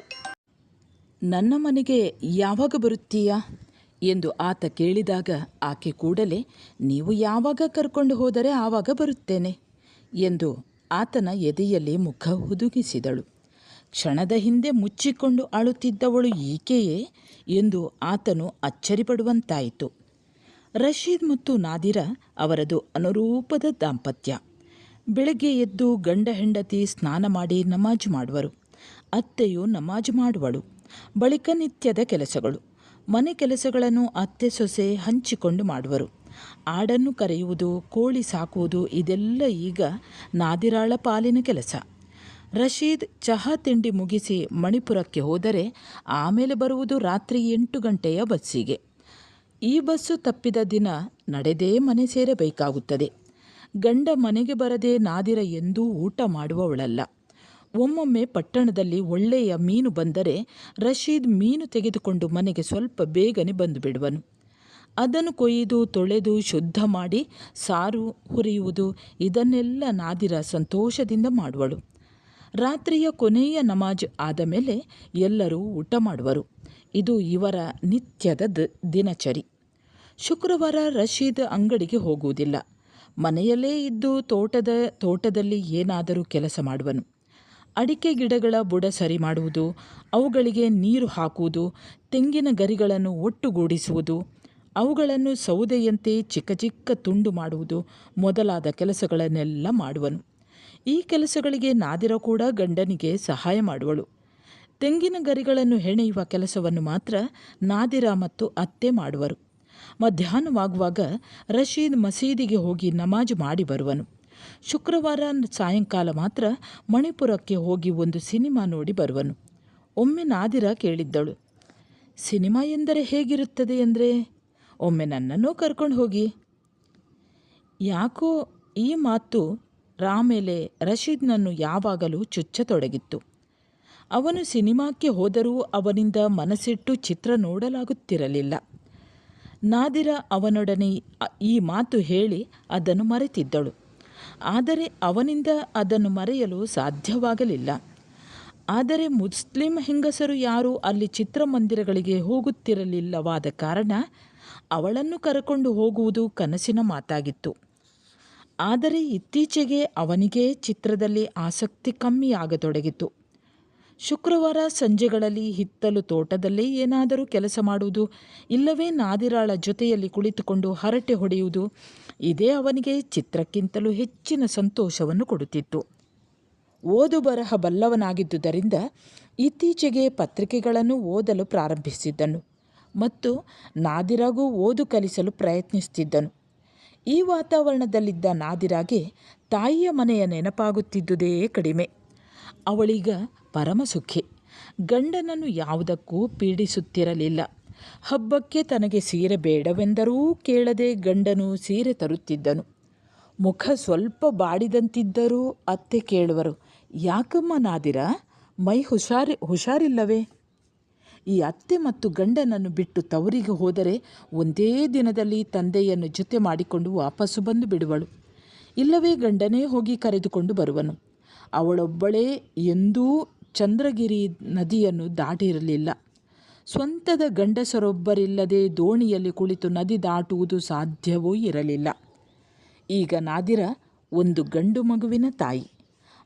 ನನ್ನ ಮನೆಗೆ ಯಾವಾಗ ಬರುತ್ತೀಯಾ ಎಂದು ಆತ ಕೇಳಿದಾಗ ಆಕೆ ಕೂಡಲೇ, ನೀವು ಯಾವಾಗ ಕರ್ಕೊಂಡು ಹೋದರೆ ಆವಾಗ ಬರುತ್ತೇನೆ ಎಂದು ಆತನ ಎದೆಯಲ್ಲಿ ಮುಖ ಹುದುಗಿಸಿದಳು. ಕ್ಷಣದ ಹಿಂದೆ ಮುಚ್ಚಿಕೊಂಡು ಅಳುತ್ತಿದ್ದವಳು ಈಕೆಯೇ ಎಂದು ಆತನು ಅಚ್ಚರಿಪಡುವಂತಾಯಿತು. ರಶೀದ್ ಮತ್ತು ನಾದಿರಾ ಅವರದು ಅನುರೂಪದ ದಾಂಪತ್ಯ. ಬೆಳಗ್ಗೆ ಎದ್ದು ಗಂಡ ಹೆಂಡತಿ ಸ್ನಾನ ಮಾಡಿ ನಮಾಜು ಮಾಡುವರು. ಅತ್ತೆಯು ನಮಾಜು ಮಾಡುವಳು. ಬಳಿಕ ನಿತ್ಯದ ಕೆಲಸಗಳು, ಮನೆ ಕೆಲಸಗಳನ್ನು ಅತ್ತೆ ಸೊಸೆ ಹಂಚಿಕೊಂಡು ಮಾಡುವರು. ಆಡನ್ನು ಕರೆಯುವುದು, ಕೋಳಿ ಸಾಕುವುದು, ಇದೆಲ್ಲ ಈಗ ನಾದಿರಾಳ ಪಾಲಿನ ಕೆಲಸ. ರಶೀದ್ ಚಹಾ ತಿಂಡಿ ಮುಗಿಸಿ ಮಣಿಪುರಕ್ಕೆ ಹೋದರೆ ಆಮೇಲೆ ಬರುವುದು ರಾತ್ರಿ 8 ಗಂಟೆಯ ಬಸ್ಸಿಗೆ. ಈ ಬಸ್ಸು ತಪ್ಪಿದ ದಿನ ನಡೆದೇ ಮನೆ ಸೇರಬೇಕಾಗುತ್ತದೆ. ಗಂಡ ಮನೆಗೆ ಬರದೆ ನಾದಿರಾ ಎಂದೂ ಊಟ ಮಾಡುವವಳಲ್ಲ. ಒಮ್ಮೊಮ್ಮೆ ಪಟ್ಟಣದಲ್ಲಿ ಒಳ್ಳೆಯ ಮೀನು ಬಂದರೆ ರಶೀದ್ ಮೀನು ತೆಗೆದುಕೊಂಡು ಮನೆಗೆ ಸ್ವಲ್ಪ ಬೇಗನೆ ಬಂದು ಬಿಡುವನು. ಅದನ್ನು ಕೊಯ್ದು ತೊಳೆದು ಶುದ್ಧ ಮಾಡಿ ಸಾರು ಹುರಿಯುವುದು, ಇದನ್ನೆಲ್ಲ ನಾದಿರಾ ಸಂತೋಷದಿಂದ ಮಾಡುವಳು. ರಾತ್ರಿಯ ಕೊನೆಯ ನಮಾಜ್ ಆದ ಮೇಲೆ ಎಲ್ಲರೂ ಊಟ ಮಾಡುವರು. ಇದು ಇವರ ನಿತ್ಯದ ದಿನಚರಿ. ಶುಕ್ರವಾರ ರಶೀದ್ ಅಂಗಡಿಗೆ ಹೋಗುವುದಿಲ್ಲ. ಮನೆಯಲ್ಲೇ ಇದ್ದು ತೋಟದಲ್ಲಿ ಏನಾದರೂ ಕೆಲಸ ಮಾಡುವನು. ಅಡಿಕೆ ಗಿಡಗಳ ಬುಡ ಸರಿ ಮಾಡುವುದು, ಅವುಗಳಿಗೆ ನೀರು ಹಾಕುವುದು, ತೆಂಗಿನ ಗರಿಗಳನ್ನು ಒಟ್ಟುಗೂಡಿಸುವುದು, ಅವುಗಳನ್ನು ಸೌದೆಯಂತೆ ಚಿಕ್ಕ ಚಿಕ್ಕ ತುಂಡು ಮಾಡುವುದು ಮೊದಲಾದ ಕೆಲಸಗಳನ್ನೆಲ್ಲ ಮಾಡುವನು. ಈ ಕೆಲಸಗಳಿಗೆ ನಾದಿರ ಕೂಡ ಗಂಡನಿಗೆ ಸಹಾಯ ಮಾಡುವಳು. ತೆಂಗಿನ ಗರಿಗಳನ್ನು ಹೆಣೆಯುವ ಕೆಲಸವನ್ನು ಮಾತ್ರ ನಾದಿರ ಮತ್ತು ಅತ್ತೆ ಮಾಡುವರು. ಮಧ್ಯಾಹ್ನವಾಗುವಾಗ ರಶೀದ್ ಮಸೀದಿಗೆ ಹೋಗಿ ನಮಾಜ್ ಮಾಡಿ ಬರುವನು. ಶುಕ್ರವಾರ ಸಾಯಂಕಾಲ ಮಾತ್ರ ಮಣಿಪುರಕ್ಕೆ ಹೋಗಿ ಒಂದು ಸಿನಿಮಾ ನೋಡಿ ಬರುವನು. ಒಮ್ಮೆ ನಾದಿರ ಕೇಳಿದ್ದಳು, ಸಿನಿಮಾ ಎಂದರೆ ಹೇಗಿರುತ್ತದೆ ಎಂದರೆ? ಒಮ್ಮೆ ನನ್ನನ್ನು ಕರ್ಕೊಂಡು ಹೋಗಿ. ಯಾಕೋ ಈ ಮಾತು ಆಮೇಲೆ ರಶೀದ್ನನ್ನು ಯಾವಾಗಲೂ ಚುಚ್ಚತೊಡಗಿತ್ತು. ಅವನು ಸಿನಿಮಾಕ್ಕೆ ಹೋದರೂ ಅವನಿಂದ ಮನಸ್ಸಿಟ್ಟು ಚಿತ್ರ ನೋಡಲಾಗುತ್ತಿರಲಿಲ್ಲ. ನಾದಿರ ಅವನೊಡನೆ ಈ ಮಾತು ಹೇಳಿ ಅದನ್ನು ಮರೆತಿದ್ದಳು. ಆದರೆ ಅವನಿಂದ ಅದನ್ನು ಮರೆಯಲು ಸಾಧ್ಯವಾಗಲಿಲ್ಲ. ಆದರೆ ಮುಸ್ಲಿಂ ಹೆಂಗಸರು ಯಾರೂ ಅಲ್ಲಿ ಚಿತ್ರಮಂದಿರಗಳಿಗೆ ಹೋಗುತ್ತಿರಲಿಲ್ಲವಾದ ಕಾರಣ ಅವಳನ್ನು ಕರೆಕೊಂಡು ಹೋಗುವುದು ಕನಸಿನ ಮಾತಾಗಿತ್ತು. ಆದರೆ ಇತ್ತೀಚೆಗೆ ಅವನಿಗೆ ಚಿತ್ರದಲ್ಲಿ ಆಸಕ್ತಿ ಕಮ್ಮಿಯಾಗತೊಡಗಿತು. ಶುಕ್ರವಾರ ಸಂಜೆಗಳಲ್ಲಿ ಹಿತ್ತಲು ತೋಟದಲ್ಲೇ ಏನಾದರೂ ಕೆಲಸ ಮಾಡುವುದು, ಇಲ್ಲವೇ ನಾದಿರಾಳ ಜೊತೆಯಲ್ಲಿ ಕುಳಿತುಕೊಂಡು ಹರಟೆ ಹೊಡೆಯುವುದು, ಇದೇ ಅವನಿಗೆ ಚಿತ್ರಕ್ಕಿಂತಲೂ ಹೆಚ್ಚಿನ ಸಂತೋಷವನ್ನು ಕೊಡುತ್ತಿತ್ತು. ಓದು ಬರಹ ಬಲ್ಲವನಾಗಿದ್ದುದರಿಂದ ಇತ್ತೀಚೆಗೆ ಪತ್ರಿಕೆಗಳನ್ನು ಓದಲು ಪ್ರಾರಂಭಿಸಿದ್ದನು ಮತ್ತು ನಾದಿರಾಗೂ ಓದು ಕಲಿಸಲು ಪ್ರಯತ್ನಿಸುತ್ತಿದ್ದನು. ಈ ವಾತಾವರಣದಲ್ಲಿದ್ದ ನಾದಿರಾಗೆ ತಾಯಿಯ ಮನೆಯ ನೆನಪಾಗುತ್ತಿದ್ದುದೇ ಕಡಿಮೆ. ಅವಳೀಗ ಪರಮಸುಖಿ. ಗಂಡನನ್ನು ಯಾವುದಕ್ಕೂ ಪೀಡಿಸುತ್ತಿರಲಿಲ್ಲ. ಹಬ್ಬಕ್ಕೆ ತನಗೆ ಸೀರೆ ಬೇಡವೆಂದರೂ ಕೇಳದೆ ಗಂಡನು ಸೀರೆ ತರುತ್ತಿದ್ದನು. ಮುಖ ಸ್ವಲ್ಪ ಬಾಡಿದಂತಿದ್ದರೂ ಅತ್ತೆ ಕೇಳುವರು, ಯಾಕಮ್ಮ ನಾದಿರ, ಮೈ ಹುಷಾರಿಲ್ಲವೇ? ಈ ಅತ್ತೆ ಮತ್ತು ಗಂಡನನ್ನು ಬಿಟ್ಟು ತವರಿಗೆ ಹೋದರೆ ಒಂದೇ ದಿನದಲ್ಲಿ ತಂದೆಯನ್ನು ಜೊತೆ ಮಾಡಿಕೊಂಡು ವಾಪಸ್ಸು ಬಂದು ಬಿಡುವಳು, ಇಲ್ಲವೇ ಗಂಡನೇ ಹೋಗಿ ಕರೆದುಕೊಂಡು ಬರುವನು. ಅವಳೊಬ್ಬಳೇ ಎಂದೂ ಚಂದ್ರಗಿರಿ ನದಿಯನ್ನು ದಾಟಿರಲಿಲ್ಲ. ಸ್ವಂತದ ಗಂಡಸರೊಬ್ಬರಿಲ್ಲದೆ ದೋಣಿಯಲ್ಲಿ ಕುಳಿತು ನದಿ ದಾಟುವುದು ಸಾಧ್ಯವೂ ಇರಲಿಲ್ಲ. ಈಗ ನಾದಿರ ಒಂದು ಗಂಡು ಮಗುವಿನ ತಾಯಿ.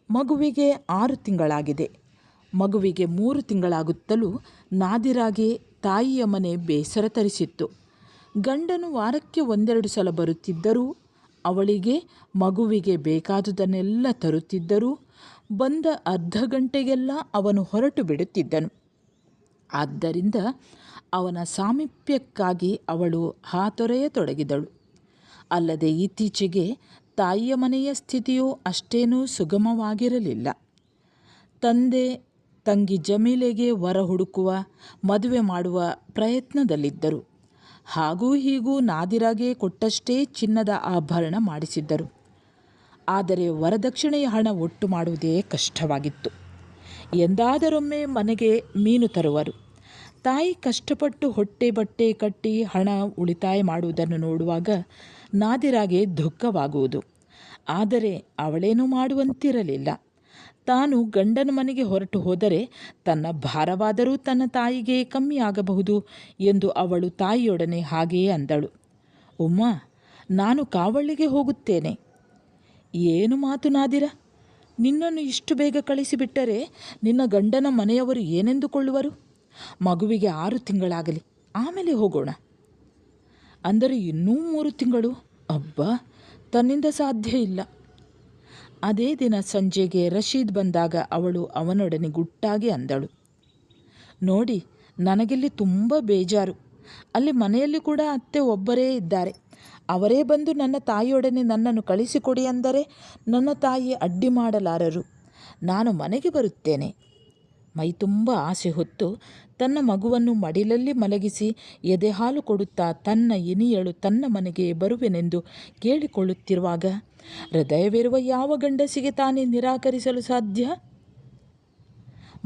ಮಗುವಿಗೆ 6 ತಿಂಗಳಾಗಿದೆ. ಮಗುವಿಗೆ 3 ತಿಂಗಳಾಗುತ್ತಲೂ ನಾದಿರಾಗೆ ತಾಯಿಯ ಮನೆ ಬೇಸರ ತರಿಸಿತ್ತು. ಗಂಡನು ವಾರಕ್ಕೆ 1-2 ಸಲ ಬರುತ್ತಿದ್ದರೂ ಅವಳಿಗೆ ಮಗುವಿಗೆ ಬೇಕಾದುದನ್ನೆಲ್ಲ ತರುತ್ತಿದ್ದರೂ ಬಂದ ಅರ್ಧ ಗಂಟೆಗೆಲ್ಲ ಅವನು ಹೊರಟು ಬಿಡುತ್ತಿದ್ದನು. ಆದ್ದರಿಂದ ಅವನ ಸಾಮೀಪ್ಯಕ್ಕಾಗಿ ಅವಳು ಹಾತೊರೆಯತೊಡಗಿದಳು. ಅಲ್ಲದೆ ಇತ್ತೀಚೆಗೆ ತಾಯಿಯ ಮನೆಯ ಸ್ಥಿತಿಯೂ ಅಷ್ಟೇನೂ ಸುಗಮವಾಗಿರಲಿಲ್ಲ. ತಂದೆ ತಂಗಿ ಜಮೀಲೆಗೆ ವರ ಹುಡುಕುವ, ಮದುವೆ ಮಾಡುವ ಪ್ರಯತ್ನದಲ್ಲಿದ್ದರು. ಹಾಗೂ ಹೀಗೂ ನಾದಿರಾಗೆ ಕೊಟ್ಟಷ್ಟೇ ಚಿನ್ನದ ಆಭರಣ ಮಾಡಿಸಿದ್ದರು. ಆದರೆ ವರದಕ್ಷಿಣೆಯ ಹಣ ಒಟ್ಟು ಮಾಡುವುದೇ ಕಷ್ಟವಾಗಿತ್ತು. ಎಂದಾದರೊಮ್ಮೆ ಮನೆಗೆ ಮೀನು ತರುವರು. ತಾಯಿ ಕಷ್ಟಪಟ್ಟು ಹೊಟ್ಟೆ ಬಟ್ಟೆ ಕಟ್ಟಿ ಹಣ ಉಳಿತಾಯ ಮಾಡುವುದನ್ನು ನೋಡುವಾಗ ನಾದಿರಾಗೆ ದುಃಖವಾಗುವುದು. ಆದರೆ ಅವಳೇನೂ ಮಾಡುವಂತಿರಲಿಲ್ಲ. ತಾನು ಗಂಡನ ಮನೆಗೆ ಹೊರಟು ಹೋದರೆ ತನ್ನ ಭಾರವಾದರೂ ತನ್ನ ತಾಯಿಗೆ ಕಮ್ಮಿಯಾಗಬಹುದು ಎಂದು ಅವಳು ತಾಯಿಯೊಡನೆ ಹಾಗೆಯೇ ಅಂದಳು. ಉಮ್ಮ, ನಾನು ಕಾವಳ್ಳಿಗೆ ಹೋಗುತ್ತೇನೆ. ಏನು ಮಾತು ನಾದಿರ, ನಿನ್ನನ್ನು ಇಷ್ಟು ಬೇಗ ಕಳಿಸಿಬಿಟ್ಟರೆ ನಿನ್ನ ಗಂಡನ ಮನೆಯವರು ಏನೆಂದುಕೊಳ್ಳುವರು? ಮಗುವಿಗೆ 6 ತಿಂಗಳಾಗಲಿ, ಆಮೇಲೆ ಹೋಗೋಣ. ಅಂದರೆ ಇನ್ನೂ 3 ತಿಂಗಳು? ಅಬ್ಬಾ, ತನ್ನಿಂದ ಸಾಧ್ಯ ಇಲ್ಲ. ಅದೇ ದಿನ ಸಂಜೆಗೆ ರಶೀದ್ ಬಂದಾಗ ಅವಳು ಅವನೊಡನೆ ಗುಟ್ಟಾಗಿ ಅಂದಳು, ನೋಡಿ, ನನಗಿಲ್ಲಿ ತುಂಬ ಬೇಜಾರು. ಅಲ್ಲಿ ಮನೆಯಲ್ಲಿ ಕೂಡ ಅತ್ತೆ ಒಬ್ಬರೇ ಇದ್ದಾರೆ. ಅವರೇ ಬಂದು ನನ್ನ ತಾಯಿಯೊಡನೆ ನನ್ನನ್ನು ಕಳಿಸಿಕೊಡಿ ಅಂದರೆ ನನ್ನ ತಾಯಿ ಅಡ್ಡಿ ಮಾಡಲಾರರು. ನಾನು ಮನೆಗೆ ಬರುತ್ತೇನೆ. ಮೈ ತುಂಬ ಆಸೆ ಹೊತ್ತು ತನ್ನ ಮಗುವನ್ನು ಮಡಿಲಲ್ಲಿ ಮಲಗಿಸಿ ಎದೆ ಹಾಲು ಕೊಡುತ್ತಾ ತನ್ನ ಇನಿಯಳು ತನ್ನ ಮನೆಗೆ ಬರುವೆನೆಂದು ಕೇಳಿಕೊಳ್ಳುತ್ತಿರುವಾಗ ಹೃದಯವಿರುವ ಯಾವ ಗಂಡಸಿಗೆ ತಾನೇ ನಿರಾಕರಿಸಲು ಸಾಧ್ಯ?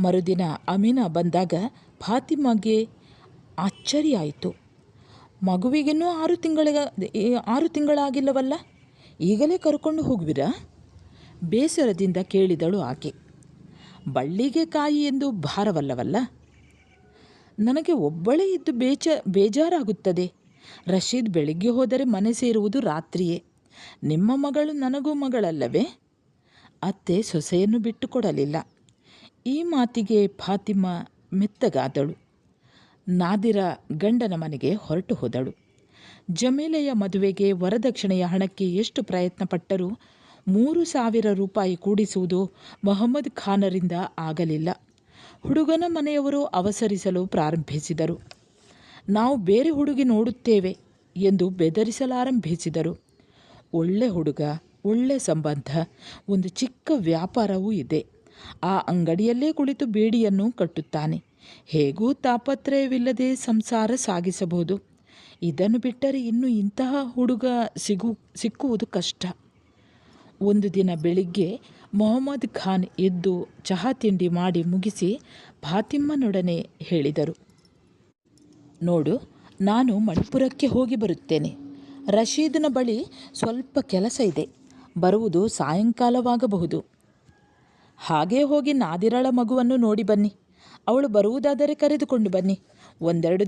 ಮರುದಿನ ಅಮೀನಾ ಬಂದಾಗ ಫಾತಿಮಾಗೆ ಆಶ್ಚರ್ಯ. ಮಗುವಿಗಿನ್ನೂ 6 ತಿಂಗಳಾಗಿಲ್ಲವಲ್ಲ, ಈಗಲೇ ಕರ್ಕೊಂಡು ಹೋಗುವಿರಾ? ಬೇಸರದಿಂದ ಕೇಳಿದಳು ಆಕೆ. ಬಳ್ಳಿಗೆ ಕಾಯಿ ಎಂದು ಭಾರವಲ್ಲವಲ್ಲ. ನನಗೆ ಒಬ್ಬಳೇ ಇದ್ದು ಬೇಜಾರಾಗುತ್ತದೆ. ರಶೀದ್ ಬೆಳಿಗ್ಗೆ ಹೋದರೆ ಮನೆ ಸೇರುವುದು ರಾತ್ರಿಯೇ. ನಿಮ್ಮ ಮಗಳು ನನಗೂ ಮಗಳಲ್ಲವೇ? ಅತ್ತೆ ಸೊಸೆಯನ್ನು ಬಿಟ್ಟು ಕೊಡಲಿಲ್ಲ. ಈ ಮಾತಿಗೆ ಫಾತಿಮಾ ಮೆತ್ತಗಾದಳು. ನಾದಿರ ಗಂಡನ ಮನೆಗೆ ಹೊರಟು ಹೋದಳು. ಜಮೀಲೆಯ ಮದುವೆಗೆ ವರದಕ್ಷಿಣೆಯ ಹಣಕ್ಕೆ ಎಷ್ಟು ಪ್ರಯತ್ನ ಪಟ್ಟರೂ 3,000 ರೂಪಾಯಿ ಕೂಡಿಸುವುದು ಮೊಹಮ್ಮದ್ ಖಾನರಿಂದ ಆಗಲಿಲ್ಲ. ಹುಡುಗನ ಮನೆಯವರು ಅವಸರಿಸಲು ಪ್ರಾರಂಭಿಸಿದರು. ನಾವು ಬೇರೆ ಹುಡುಗಿ ನೋಡುತ್ತೇವೆ ಎಂದು ಬೆದರಿಸಲಾರಂಭಿಸಿದರು. ಒಳ್ಳೆ ಹುಡುಗ, ಒಳ್ಳೆ ಸಂಬಂಧ, ಒಂದು ಚಿಕ್ಕ ವ್ಯಾಪಾರವೂ ಇದೆ. ಆ ಅಂಗಡಿಯಲ್ಲೇ ಕುಳಿತು ಬೇಡಿಯನ್ನು ಕಟ್ಟುತ್ತಾನೆ. ಹೇಗೂ ತಾಪತ್ರಯವಿಲ್ಲದೆ ಸಂಸಾರ ಸಾಗಿಸಬಹುದು. ಇದನ್ನು ಬಿಟ್ಟರೆ ಇನ್ನು ಇಂತಹ ಹುಡುಗ ಸಿಕ್ಕುವುದು ಕಷ್ಟ. ಒಂದು ದಿನ ಬೆಳಿಗ್ಗೆ ಮೊಹಮ್ಮದ್ ಖಾನ್ ಎದ್ದು ಚಹಾ ತಿಂಡಿ ಮಾಡಿ ಮುಗಿಸಿ ಫಾತಿಮ್ಮನೊಡನೆ ಹೇಳಿದರು, ನೋಡು, ನಾನು ಮಣಿಪುರಕ್ಕೆ ಹೋಗಿ ಬರುತ್ತೇನೆ. ರಶೀದ್ನ ಬಳಿ ಸ್ವಲ್ಪ ಕೆಲಸ ಇದೆ. ಬರುವುದು ಸಾಯಂಕಾಲವಾಗಬಹುದು. ಹಾಗೇ ಹೋಗಿ ನಾದಿರಳ ಮಗುವನ್ನು ನೋಡಿ ಬನ್ನಿ. ಅವಳು ಬರುವುದಾದರೆ ಕರೆದುಕೊಂಡು ಬನ್ನಿ. ಒಂದೆರಡು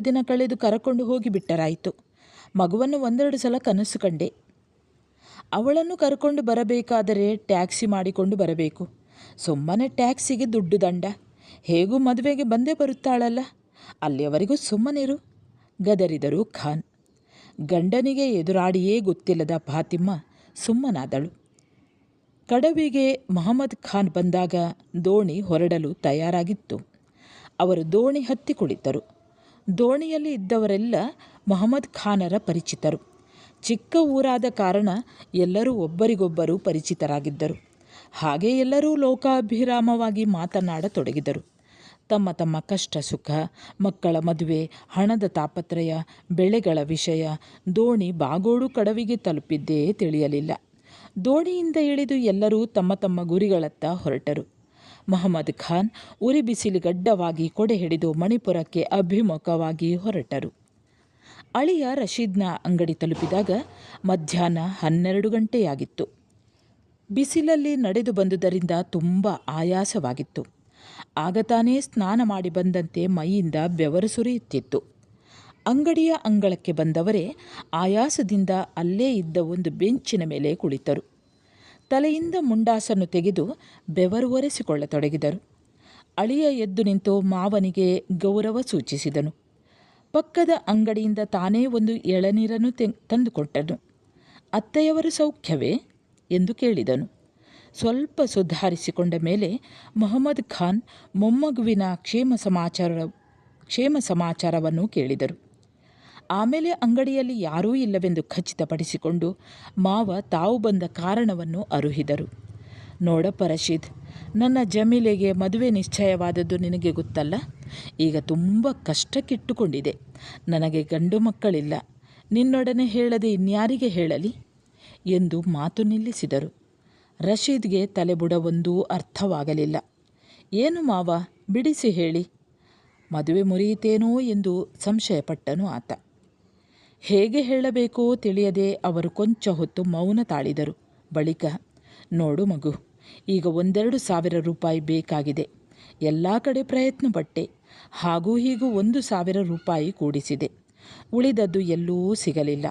ದಿನ ಕಳೆದು ಕರಕೊಂಡು ಹೋಗಿಬಿಟ್ಟರಾಯಿತು. ಮಗುವನ್ನು 1-2 ಸಲ ಕನಸು ಕಂಡೆ. ಅವಳನ್ನು ಕರ್ಕೊಂಡು ಬರಬೇಕಾದರೆ ಟ್ಯಾಕ್ಸಿ ಮಾಡಿಕೊಂಡು ಬರಬೇಕು. ಸುಮ್ಮನೆ ಟ್ಯಾಕ್ಸಿಗೆ ದುಡ್ಡು ದಂಡ. ಹೇಗೂ ಮದುವೆಗೆ ಬಂದೇ ಬರುತ್ತಾಳಲ್ಲ, ಅಲ್ಲಿಯವರೆಗೂ ಸುಮ್ಮನಿರು ಗದರಿದರು ಖಾನ್. ಗಂಡನಿಗೆ ಎದುರಾಡಿಯೇ ಗೊತ್ತಿಲ್ಲದ ಫಾತಿಮ್ಮ ಸುಮ್ಮನಾದಳು. ಕಡವಿಗೆ ಮೊಹಮ್ಮದ್ ಖಾನ್ ಬಂದಾಗ ದೋಣಿ ಹೊರಡಲು ತಯಾರಾಗಿತ್ತು. ಅವರು ದೋಣಿ ಹತ್ತಿ ಕುಳಿತರು. ದೋಣಿಯಲ್ಲಿ ಇದ್ದವರೆಲ್ಲ ಮೊಹಮ್ಮದ್ ಖಾನರ ಪರಿಚಿತರು. ಚಿಕ್ಕ ಊರಾದ ಕಾರಣ ಎಲ್ಲರೂ ಒಬ್ಬರಿಗೊಬ್ಬರು ಪರಿಚಿತರಾಗಿದ್ದರು. ಹಾಗೆ ಎಲ್ಲರೂ ಲೋಕಾಭಿರಾಮವಾಗಿ ಮಾತನಾಡತೊಡಗಿದರು. ತಮ್ಮ ತಮ್ಮ ಕಷ್ಟ ಸುಖ, ಮಕ್ಕಳ ಮದುವೆ, ಹಣದ ತಾಪತ್ರಯ, ಬೆಳೆಗಳ ವಿಷಯ. ದೋಣಿ ಬಾಗೋಡು ಕಡವಿಗೆ ತಲುಪಿದ್ದೇ ತಿಳಿಯಲಿಲ್ಲ. ದೋಣಿಯಿಂದ ಇಳಿದು ಎಲ್ಲರೂ ತಮ್ಮ ತಮ್ಮ ಗುರಿಗಳತ್ತ ಹೊರಟರು. ಮೊಹಮ್ಮದ್ ಖಾನ್ ಉರಿ ಬಿಸಿಲಿಗಡ್ಡವಾಗಿ ಕೊಡೆ ಹಿಡಿದು ಮಣಿಪುರಕ್ಕೆ ಅಭಿಮುಖವಾಗಿ ಹೊರಟರು. ಅಳಿಯ ರಶೀದ್ನ ಅಂಗಡಿ ತಲುಪಿದಾಗ ಮಧ್ಯಾಹ್ನ 12 ಗಂಟೆಯಾಗಿತ್ತು. ಬಿಸಿಲಲ್ಲಿ ನಡೆದು ಬಂದುದರಿಂದ ತುಂಬ ಆಯಾಸವಾಗಿತ್ತು. ಆಗ ತಾನೇ ಸ್ನಾನ ಮಾಡಿ ಬಂದಂತೆ ಮೈಯಿಂದ ಬೆವರು ಸುರಿಯುತ್ತಿತ್ತು. ಅಂಗಡಿಯ ಅಂಗಳಕ್ಕೆ ಬಂದವರೇ ಆಯಾಸದಿಂದ ಅಲ್ಲೇ ಇದ್ದ ಒಂದು ಬೆಂಚಿನ ಮೇಲೆ ಕುಳಿತರು. ತಲೆಯಿಂದ ಮುಂಡಾಸನ್ನು ತೆಗೆದು ಬೆವರು ಒರೆಸಿಕೊಳ್ಳತೊಡಗಿದರು. ಅಳಿಯ ಎದ್ದು ನಿಂತು ಮಾವನಿಗೆ ಗೌರವ ಸೂಚಿಸಿದನು. ಪಕ್ಕದ ಅಂಗಡಿಯಿಂದ ತಾನೇ ಒಂದು ಎಳನೀರನ್ನು ತಂದುಕೊಟ್ಟನು. ಅತ್ತೆಯವರು ಸೌಖ್ಯವೇ ಎಂದು ಕೇಳಿದನು. ಸ್ವಲ್ಪ ಸುಧಾರಿಸಿಕೊಂಡ ಮೇಲೆ ಮೊಹಮ್ಮದ್ ಖಾನ್ ಮೊಮ್ಮಗುವಿನ ಕ್ಷೇಮ ಸಮಾಚಾರವನ್ನು ಕೇಳಿದರು. ಆಮೇಲೆ ಅಂಗಡಿಯಲ್ಲಿ ಯಾರೂ ಇಲ್ಲವೆಂದು ಖಚಿತಪಡಿಸಿಕೊಂಡು ಮಾವ ತಾವು ಬಂದ ಕಾರಣವನ್ನು ಅರುಹಿದರು. ನೋಡಪ್ಪ ರಶೀದ್, ನನ್ನ ಜಮೀಲೆಗೆ ಮದುವೆ ನಿಶ್ಚಯವಾದದ್ದು ನಿನಗೆ ಗೊತ್ತಲ್ಲ. ಈಗ ತುಂಬ ಕಷ್ಟಕ್ಕಿಟ್ಟುಕೊಂಡಿದೆ. ನನಗೆ ಗಂಡು ಮಕ್ಕಳಿಲ್ಲ. ನಿನ್ನೊಡನೆ ಹೇಳದೆ ಇನ್ಯಾರಿಗೆ ಹೇಳಲಿ ಎಂದು ಮಾತು ನಿಲ್ಲಿಸಿದರು. ರಶೀದ್ಗೆ ತಲೆಬುಡವೊಂದೂ ಅರ್ಥವಾಗಲಿಲ್ಲ. ಏನು ಮಾವ, ಬಿಡಿಸಿ ಹೇಳಿ. ಮದುವೆ ಮುರಿಯಿತೇನೋ ಎಂದು ಸಂಶಯಪಟ್ಟನು ಆತ. ಹೇಗೆ ಹೇಳಬೇಕೋ ತಿಳಿಯದೆ ಅವರು ಕೊಂಚ ಹೊತ್ತು ಮೌನ ತಾಳಿದರು. ಬಳಿಕ, ನೋಡು ಮಗು, ಈಗ 1-2 ರೂಪಾಯಿ ಬೇಕಾಗಿದೆ. ಎಲ್ಲ ಕಡೆ ಪ್ರಯತ್ನ ಪಟ್ಟೆ. ಹಾಗೂ ಹೀಗೂ 1,000 ರೂಪಾಯಿ ಕೂಡಿಸಿದೆ. ಉಳಿದದ್ದು ಎಲ್ಲೂ ಸಿಗಲಿಲ್ಲ.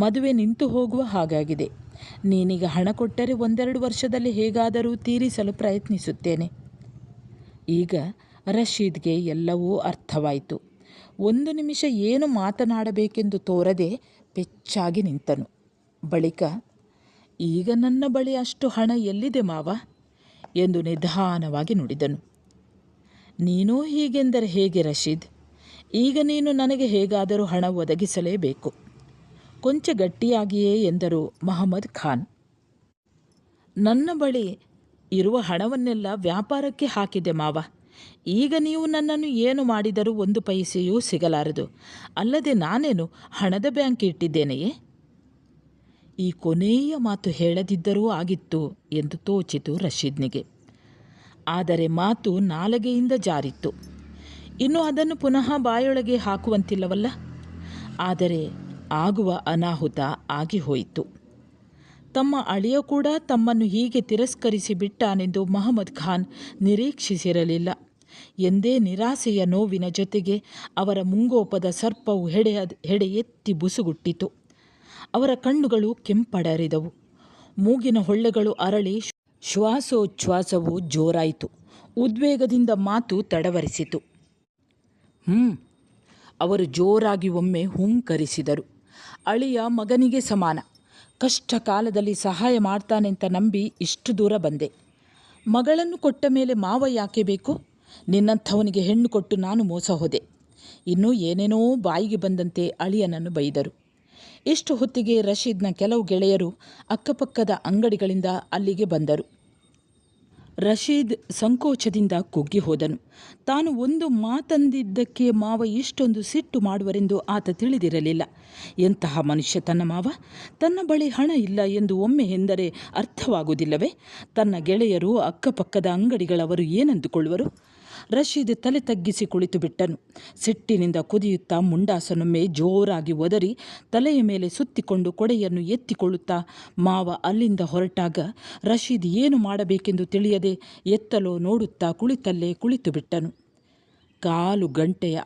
ಮದುವೆ ನಿಂತು ಹೋಗುವ ಹಾಗಾಗಿದೆ. ನೀನೀಗ ಹಣ ಕೊಟ್ಟರೆ 1-2 ವರ್ಷದಲ್ಲಿ ಹೇಗಾದರೂ ತೀರಿಸಲು ಪ್ರಯತ್ನಿಸುತ್ತೇನೆ. ಈಗ ರಶೀದ್ಗೆ ಎಲ್ಲವೂ ಅರ್ಥವಾಯಿತು. 1 ನಿಮಿಷ ಏನು ಮಾತನಾಡಬೇಕೆಂದು ತೋರದೆ ಪೆಚ್ಚಾಗಿ ನಿಂತನು. ಬಳಿಕ, ಈಗ ನನ್ನ ಬಳಿ ಅಷ್ಟು ಹಣ ಎಲ್ಲಿದೆ ಮಾವ ಎಂದು ನಿಧಾನವಾಗಿ ನುಡಿದನು. ನೀನೂ ಹೀಗೆಂದರೆ ಹೇಗೆ ರಶೀದ್? ಈಗ ನೀನು ನನಗೆ ಹೇಗಾದರೂ ಹಣ ಒದಗಿಸಲೇಬೇಕು. ಕೊಂಚ ಗಟ್ಟಿಯಾಗಿಯೇ ಎಂದರು ಮೊಹಮ್ಮದ್ ಖಾನ್. ನನ್ನ ಬಳಿ ಇರುವ ಹಣವನ್ನೆಲ್ಲ ವ್ಯಾಪಾರಕ್ಕೆ ಹಾಕಿದೆ ಮಾವ. ಈಗ ನೀವು ನನ್ನನ್ನು ಏನು ಮಾಡಿದರೂ 1 ಪೈಸೆಯೂ ಸಿಗಲಾರದು. ಅಲ್ಲದೆ ನಾನೇನು ಹಣದ ಬ್ಯಾಂಕ್ ಇಟ್ಟಿದ್ದೇನೆಯೇ? ಈ ಕೊನೆಯ ಮಾತು ಹೇಳದಿದ್ದರೂ ಆಗಿತ್ತು ಎಂದು ತೋಚಿತು ರಶೀದ್ನಿಗೆ. ಆದರೆ ಮಾತು ನಾಲಗೆಯಿಂದ ಜಾರಿತ್ತು. ಇನ್ನು ಅದನ್ನು ಪುನಃ ಬಾಯೊಳಗೆ ಹಾಕುವಂತಿಲ್ಲವಲ್ಲ. ಆದರೆ ಆಗುವ ಅನಾಹುತ ಆಗಿ ಹೋಯಿತು. ತಮ್ಮ ಅಳಿಯ ಕೂಡ ತಮ್ಮನ್ನು ಹೀಗೆ ತಿರಸ್ಕರಿಸಿ ಬಿಟ್ಟಾನೆಂದು ಮೊಹಮ್ಮದ್ ಖಾನ್ ನಿರೀಕ್ಷಿಸಿರಲಿಲ್ಲ. ಎಂದೇ ನಿರಾಸೆಯ ನೋವಿನ ಜೊತೆಗೆ ಅವರ ಮುಂಗೋಪದ ಸರ್ಪವು ಹೆಡೆ ಎತ್ತಿ ಬುಸುಗುಟ್ಟಿತು. ಅವರ ಕಣ್ಣುಗಳು ಕೆಂಪಡರಿದವು. ಮೂಗಿನ ಹೊಳ್ಳೆಗಳು ಅರಳಿ ಶ್ವಾಸೋಚ್ಛ್ವಾಸವು ಜೋರಾಯಿತು. ಉದ್ವೇಗದಿಂದ ಮಾತು ತಡವರಿಸಿತು. ಅವರು ಜೋರಾಗಿ ಒಮ್ಮೆ ಹುಂಕರಿಸಿದರು. ಅಳಿಯ ಮಗನಿಗೆ ಸಮಾನ. ಕಷ್ಟ ಕಾಲದಲ್ಲಿ ಸಹಾಯ ಮಾಡ್ತಾನೆಂತ ನಂಬಿ ಇಷ್ಟು ದೂರ ಬಂದೆ. ಮಗಳನ್ನು ಕೊಟ್ಟ ಮೇಲೆ ಮಾವ ಯಾಕೆ ಬೇಕು? ನಿನ್ನಂಥವನಿಗೆ ಹೆಣ್ಣು ಕೊಟ್ಟು ನಾನು ಮೋಸ ಹೋದೆ. ಇನ್ನೂ ಏನೇನೋ ಬಾಯಿಗೆ ಬಂದಂತೆ ಅಳಿಯನನ್ನು ಬೈದರು. ಇಷ್ಟು ಹೊತ್ತಿಗೆ ರಶೀದ್ನ ಕೆಲವು ಗೆಳೆಯರು ಅಕ್ಕಪಕ್ಕದ ಅಂಗಡಿಗಳಿಂದ ಅಲ್ಲಿಗೆ ಬಂದರು. ರಶೀದ್ ಸಂಕೋಚದಿಂದ ಕುಗ್ಗಿ ಹೋದನು. ತಾನು ಒಂದು ಮಾತಂದಿದ್ದಕ್ಕೆ ಮಾವ ಇಷ್ಟೊಂದು ಸಿಟ್ಟು ಮಾಡುವರೆಂದು ಆತ ತಿಳಿದಿರಲಿಲ್ಲ. ಎಂತಹ ಮನುಷ್ಯ ತನ್ನ ಮಾವ? ತನ್ನ ಬಳಿ ಹಣ ಇಲ್ಲ ಎಂದು ಒಮ್ಮೆ ಎಂದರೆ ಅರ್ಥವಾಗುವುದಿಲ್ಲವೇ? ತನ್ನ ಗೆಳೆಯರು, ಅಕ್ಕಪಕ್ಕದ ಅಂಗಡಿಗಳವರು ಏನಂದುಕೊಳ್ಳುವರು? ರಶೀದ್ ತಲೆ ತಗ್ಗಿಸಿ ಕುಳಿತು ಬಿಟ್ಟನು. ಸಿಟ್ಟಿನಿಂದ ಕುದಿಯುತ್ತಾ ಮುಂಡಾಸನೊಮ್ಮೆ ಜೋರಾಗಿ ಒದರಿ ತಲೆಯ ಮೇಲೆ ಸುತ್ತಿಕೊಂಡು ಕೊಡೆಯನ್ನು ಎತ್ತಿಕೊಳ್ಳುತ್ತಾ ಮಾವ ಅಲ್ಲಿಂದ ಹೊರಟಾಗ ರಶೀದ್ ಏನು ಮಾಡಬೇಕೆಂದು ತಿಳಿಯದೆ ಎತ್ತಲೋ ನೋಡುತ್ತಾ ಕುಳಿತಲ್ಲೇ ಕುಳಿತು ಬಿಟ್ಟನು. 1/4 ಗಂಟೆಯ